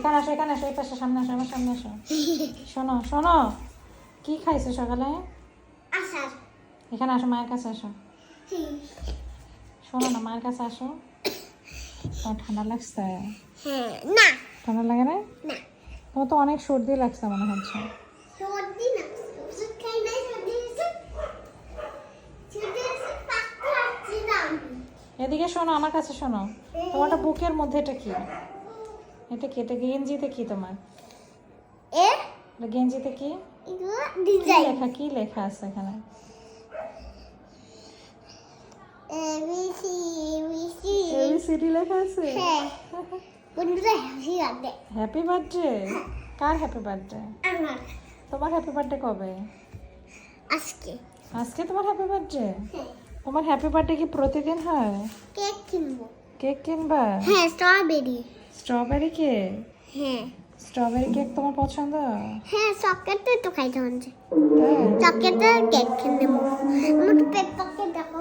এখানে আসো এই পাশে সামনে আসো আমার সামনে আসো শোনো শোনো কি খাইছো সকালে আসার এখানে আসো মায়ের কাছে আসো শোনো না মায়ের কাছে আসো তোমার ঠান্ডা লাগছে হ্যাঁ না ঠান্ডা লাগে না না তোমার তো অনেক সর্দি লাগছে মনে হচ্ছে সর্দি না ওষুধ খাই নাই সর্দি হয়েছে সর্দি হয়েছে পাক্কা আসছে না এদিকে শোনো আমার কাছে শোনো তোমারটা বুকের মধ্যে এটা কি এটা কি এটা গেঞ্জিতে কি তোমার এ এটা গেঞ্জিতে কি এগুলো কি ডিজাইন লেখা কি লেখা আছে এখানে এবিসি এবিসি এবিসিডি লেখা আছে হ্যাঁ বন্ধুরা হাসি লাগবে হ্যাপি বার্থডে কার হ্যাপি বার্থডে আমার তোমার হ্যাপি বার্থডে কবে আজকে আজকে তোমার হ্যাপি বার্থডে হ্যাঁ তোমার হ্যাপি বার্থডে কি প্রতিদিন হয় কেক কিনবো কেক কিনবা হ্যাঁ স্ট্রবেরি স্ট্রবেরি কেক হ্যাঁ স্ট্রবেরি কেক তোমার পছন্দ হ্যাঁ চকলেটটাই তো খাইতে হচ্ছে তাই? চকলেটের কেক কিনে নেবো আমার পেপারকে দেখো